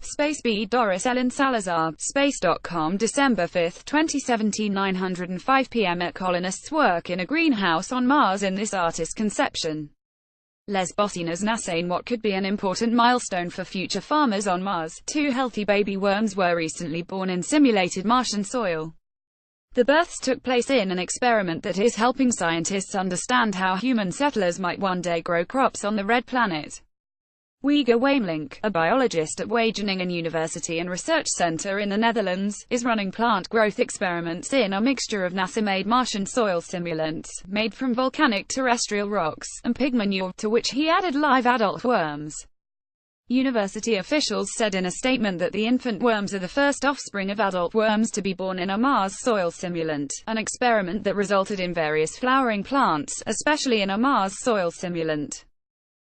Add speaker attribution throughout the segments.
Speaker 1: Space B. Doris Ellen Salazar, Space.com, December 5, 2017, 9:05 p.m. Colonists work in a greenhouse on Mars. In this artist's conception, Les Bossinas Nassain what could be an important milestone for future farmers on Mars. 2 healthy baby worms were recently born in simulated Martian soil. The births took place in an experiment that is helping scientists understand how human settlers might one day grow crops on the red planet. Wieger Wamelink, a biologist at Wageningen University and Research Center in the Netherlands, is running plant growth experiments in a mixture of NASA-made Martian soil simulants, made from volcanic terrestrial rocks, and pig manure, to which he added live adult worms. University officials said in a statement that the infant worms are the first offspring of adult worms to be born in a Mars soil simulant, an experiment that resulted in various flowering plants, especially in a Mars soil simulant.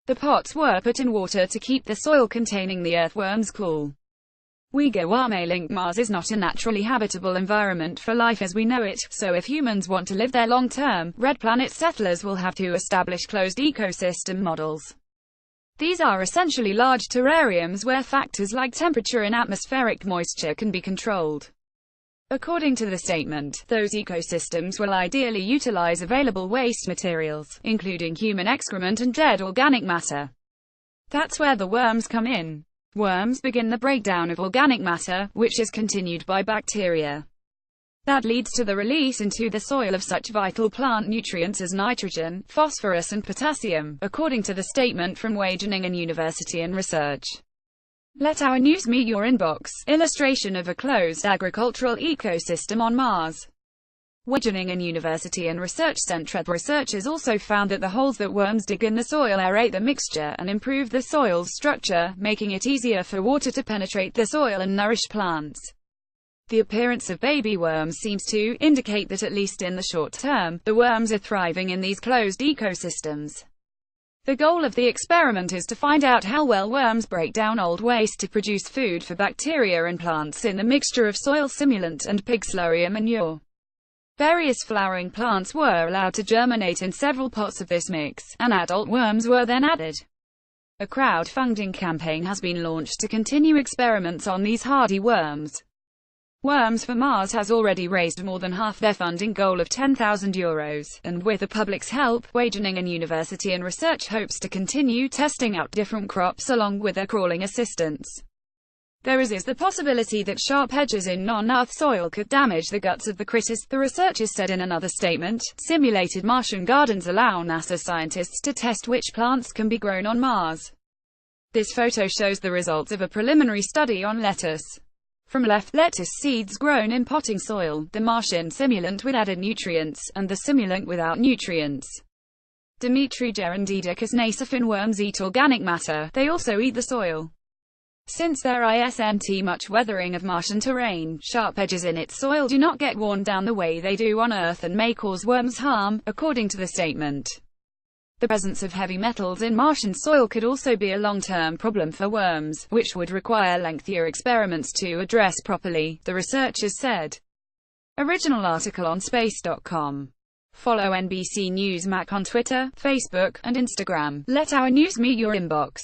Speaker 1: The pots were put in water to keep the soil containing the earthworms cool. Wieger Wamelink: Mars is not a naturally habitable environment for life as we know it, so if humans want to live there long-term, red planet settlers will have to establish closed ecosystem models. These are essentially large terrariums where factors like temperature and atmospheric moisture can be controlled. According to the statement, those ecosystems will ideally utilize available waste materials, including human excrement and dead organic matter. That's where the worms come in. Worms begin the breakdown of organic matter, which is continued by bacteria. That leads to the release into the soil of such vital plant nutrients as nitrogen, phosphorus and potassium, according to the statement from Wageningen University and Research. Let our news meet your inbox. Illustration of a closed agricultural ecosystem on Mars. Wageningen University and Research Centre. Researchers also found that the holes that worms dig in the soil aerate the mixture and improve the soil's structure, making it easier for water to penetrate the soil and nourish plants. The appearance of baby worms seems to indicate that at least in the short term, the worms are thriving in these closed ecosystems. The goal of the experiment is to find out how well worms break down old waste to produce food for bacteria and plants in the mixture of soil simulant and pig slurry and manure. Various flowering plants were allowed to germinate in several pots of this mix, and adult worms were then added. A crowdfunding campaign has been launched to continue experiments on these hardy worms. Worms for Mars has already raised more than half their funding goal of €10,000, and with the public's help, Wageningen University and Research hopes to continue testing out different crops along with their crawling assistance. There is the possibility that sharp edges in non-Earth soil could damage the guts of the critters, the researchers said in another statement. Simulated Martian gardens allow NASA scientists to test which plants can be grown on Mars. This photo shows the results of a preliminary study on lettuce. From left, lettuce seeds grown in potting soil, the Martian simulant with added nutrients, and the simulant without nutrients. Dimitri Gerendidakis Nasafin worms eat organic matter, they also eat the soil. Since there isn't much weathering of Martian terrain, sharp edges in its soil do not get worn down the way they do on Earth and may cause worms harm, according to the statement. The presence of heavy metals in Martian soil could also be a long-term problem for worms, which would require lengthier experiments to address properly, the researchers said. Original article on Space.com. Follow NBC News Mac on Twitter, Facebook, and Instagram. Let our news meet your inbox.